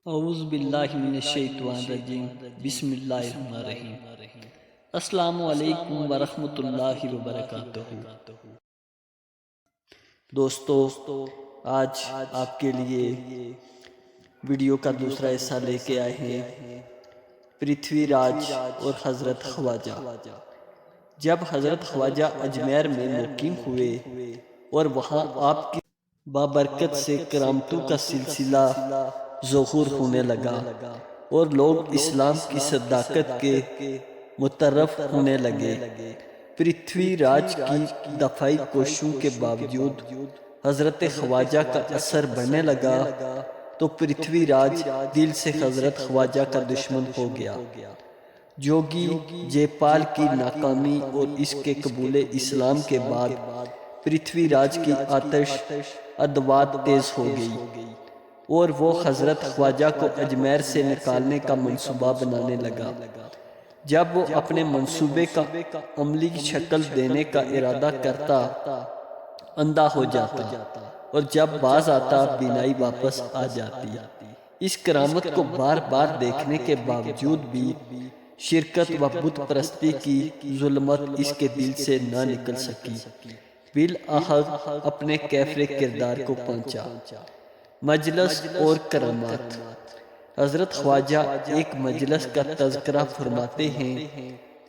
اعوذ باللہ من الشیطان الرجیم بسم اللہ الرحمن الرحیم السلام علیکم ورحمۃ اللہ وبرکاتہ۔ دوستو، آج آپ کے لیے ویڈیو کا دوسرا حصہ لے کے آئے ہیں پرتھوی راج اور حضرت خواجہ۔ جب حضرت خواجہ اجمیر میں مقیم ہوئے اور وہاں آپ کی بابرکت سے کرامتوں کا سلسلہ ظہور ہونے لگا اور لوگ اسلام کی صداقت کے متعارف ہونے لگے، پرتھوی راج کی دفاعی کوششوں کے باوجود حضرت خواجہ کا اثر بڑھنے لگا تو پرتھوی راج دل سے حضرت خواجہ کا دشمن ہو گیا۔ جوگی جے پال کی ناکامی اور اس کے قبول اسلام کے بعد پرتھوی راج کی آتش ادوات تیز ہو گئی اور وہ حضرت خواجہ کو اجمیر سے نکالنے کا منصوبہ بنانے لگا۔ جب وہ اپنے منصوبے کا عملی شکل دینے کا ارادہ کرتا، اندھا ہو جاتا اور جب باز آتا بینائی واپس آ جاتی۔ اس کرامت کو بار بار دیکھنے کے باوجود بھی شرکت و بت پرستی کی ظلمت اس کے دل سے نہ نکل سکی۔ بالآخر اپنے کیفر کردار کو پہنچا۔ مجلس اور کرامات۔ حضرت خواجہ ایک مجلس کا تذکرہ فرماتے ہیں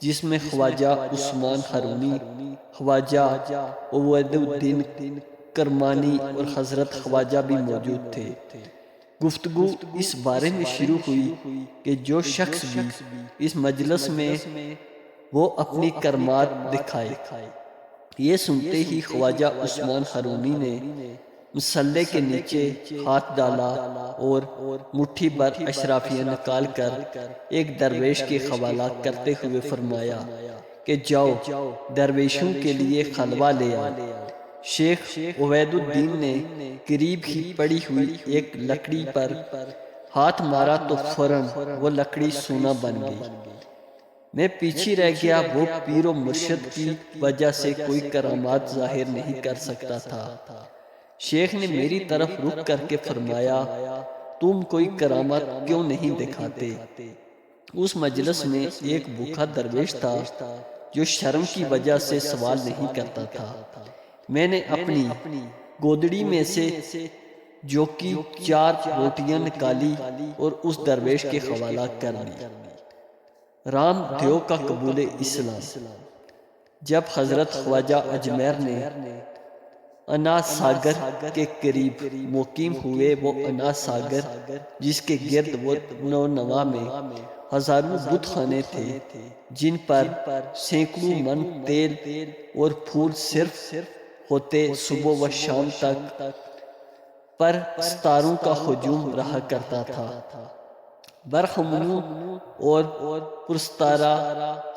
جس میں خواجہ عثمان ہارونی، خواجہ عبید الدین کرمانی اور حضرت خواجہ بھی موجود تھے۔ گفتگو اس بارے میں شروع ہوئی کہ جو شخص بھی اس مجلس میں وہ اپنی کرامات دکھائے۔ یہ سنتے ہی خواجہ عثمان ہارونی نے مسلح کے نیچے ہاتھ ڈالا اور مٹھی بھر اشرافیہ نکال کر ایک درویش کے حوالہ کرتے ہوئے فرمایا کہ جاؤ درویشوں کے لیے حلوہ لے آؤ۔ شیخ عبید الدین نے قریب ہی پڑی ہوئی ایک لکڑی پر ہاتھ مارا تو فوراً وہ لکڑی سونا بن گئی۔ میں پیچھے رہ گیا، وہ پیر و مرشد کی وجہ سے کوئی کرامات ظاہر نہیں کر سکتا تھا۔ شیخ نے میری طرف رخ کر کے فرمایا تم کوئی کرامات کیوں نہیں دکھاتے؟ اس مجلس میں ایک بھوکا درویش تھا جو شرم کی وجہ سے سوال نہیں کرتا تھا۔ میں نے اپنی گودڑی میں سے جو کی 4 روٹیاں نکالی اور اس درویش کے حوالہ کر دی۔ رام دیو کا قبول اسلام۔ جب حضرت خواجہ اجمیر نے انا ساگر کے قریب مقیم ہوئے، وہ انا ساگر جس کے گرد وہ نونوا میں ہزاروں بت خانے تھے جن پر سینکڑوں من تیل اور پھول صرف ہوتے، صبح و شام تک پر ستاروں کا ہجوم رہا کرتا تھا۔ برہمنوں اور پرستارہ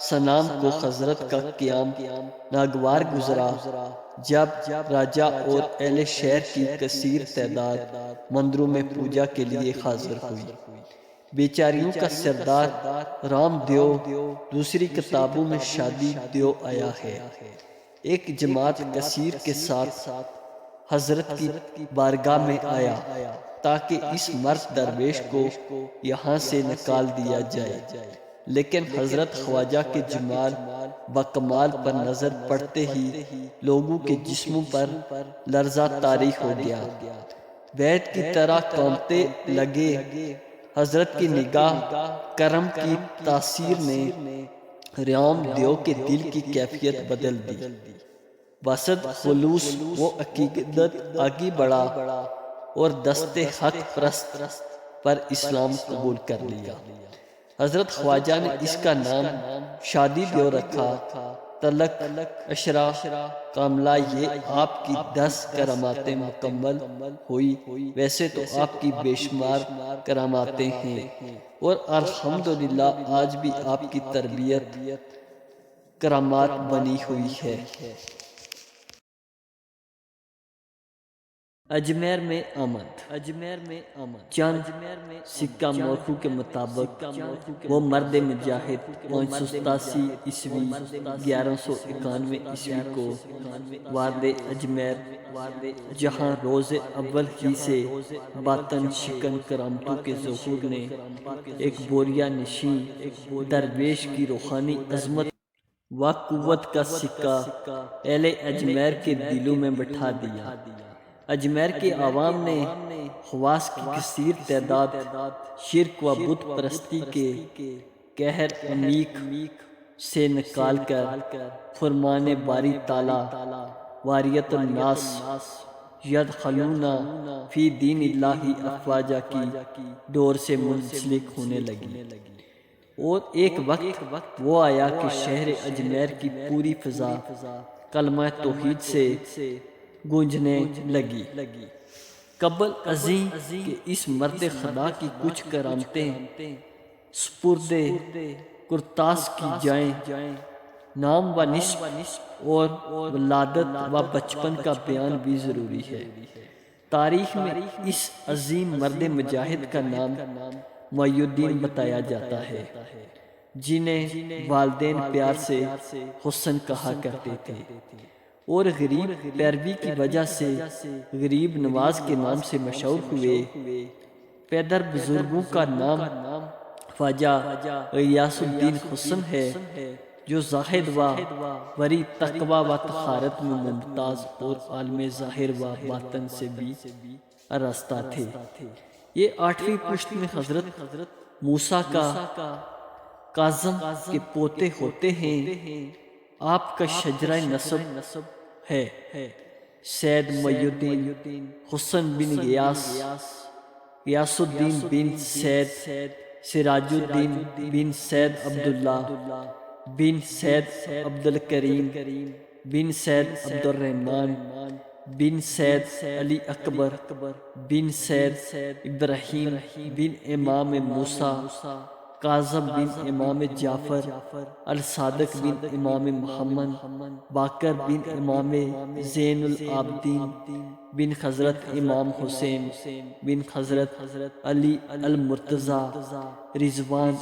سنام کو حضرت کا قیام ناگوار گزرا جب راجہ اور اہل شہر کی کثیر تعداد مندروں میں پوجا کے لیے حاضر ہوئی۔ بیچاریوں کا سردار رام دیو دوسری کتابوں میں شادی دیو آیا ہے، ایک جماعت کثیر کے ساتھ حضرت کی بارگاہ میں آیا تاکہ اس مرد درویش کو یہاں سے نکال دیا جائے، لیکن حضرت خواجہ کے جمال بکمال پر نظر پڑتے ہی لوگوں کے جسموں پر لرزہ طاری ہو گیا، بیت کی طرح کانپتے لگے۔ حضرت کی نگاہ کرم کی تاثیر نے رام دیو کے دل کی کیفیت بدل دی۔ بصد خلوص و عقیدت آگے بڑھا اور دست حق پرست پر اسلام قبول کر لیا۔ حضرت خواجہ نے اس کا نام شادی دیو رکھا۔ تلک اشرا کاملہ یہ آپ کی 10 کراماتیں مکمل ہوئی۔ ویسے تو آپ کی بے شمار کراماتیں ہیں اور الحمدللہ آج بھی آپ کی تربیت کرامات بنی ہوئی ہے۔ اجمیر میں چند سکہ مورخوں کے مطابق وہ مرد مجاہد 587 عیسوی 1191 عیسوی کو وادی اجمیر، جہاں روز اول ہی سے باطن شکن کرامتوں کے ظہور نے ایک بوریا نشین درویش کی روحانی عظمت و قوت کا سکہ اہل اجمیر کے دلوں میں بٹھا دیا۔ اجمیر کے عوام نے خواص کی کثیر تعداد شرک و بت پرستی کے قہر عمیق سے نکال کر فرمان باری تعالی واریت الناس یدخلون فی دین اللہ افواجا کی ڈور سے منسلک ہونے لگی، اور ایک وقت وہ آیا کہ شہر اجمیر کی پوری فضا کلمہ توحید سے گونجنے لگی۔ قبل ازیں کہ اس مرد خدا کی کچھ کرامتیں سپرد کرتاس کی جائیں، نام و نسب اور ولادت و بچپن کا بیان بھی ضروری ہے۔ تاریخ میں اس عظیم مرد مجاہد کا نام محی الدین بتایا جاتا ہے، جنہیں والدین پیار سے حسن کہا کرتے تھے، اور غریب پیروی کی وجہ سے غریب نواز کے نام سے مشہور ہوئے۔ پیدر بزرگوں کا نام خواجہ غیاث الدین حسن ہے، جو زاہد و وری تقوی و طہارت میں ممتاز اور عالم ظاہر و باطن سے بھی آراستہ تھے۔ یہ 8ویں پشت میں حضرت موسیٰ کا کاظم کے پوتے ہوتے ہیں۔ آپ کا شجرہ نسب ہے سید محی الدین حسن بن غیاث الدین بن سید سراج الدین بن سید عبداللہ بن سید عبدالکریم بن سید عبدالرحمن بن سید علی اکبر بن سید ابراہیم بن امام موسیٰ کاظم بن امام جعفر الصادق بن امام محمد باقر بن امام زین العابدین بن حضرت امام حسین بن حضرت علی المرتضیٰ رضوان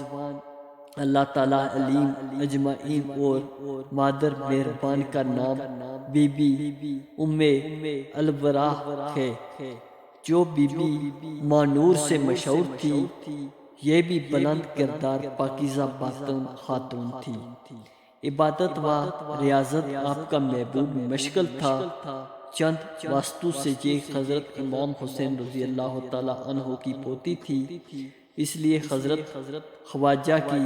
اللہ تعالیٰ علیم اجمعین، اور مادر مہربان کا نام بی بی ام الورا ہے، جو بی بی مانور سے مشہور تھی۔ یہ بھی بلند کردار پاکیزہ باطن خاتون تھی۔ عبادت و ریاضت آپ کا محبوب مشغل تھا۔ چند واسطوں سے یہ حضرت امام حسین رضی اللہ تعالیٰ عنہ کی پوتی تھی، اس لیے حضرت خواجہ کی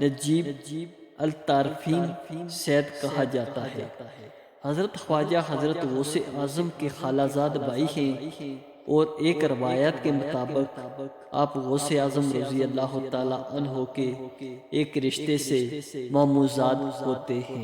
نجیب الطارفین سید کہا جاتا ہے۔ حضرت خواجہ حضرت غوث اعظم کے خالہ زاد بھائی ہیں، اور ایک روایت کے مطابق آپ غوث اعظم رضی اللہ تعالیٰ عنہ کے ایک رشتے سے ماموزاد ہوتے ہیں۔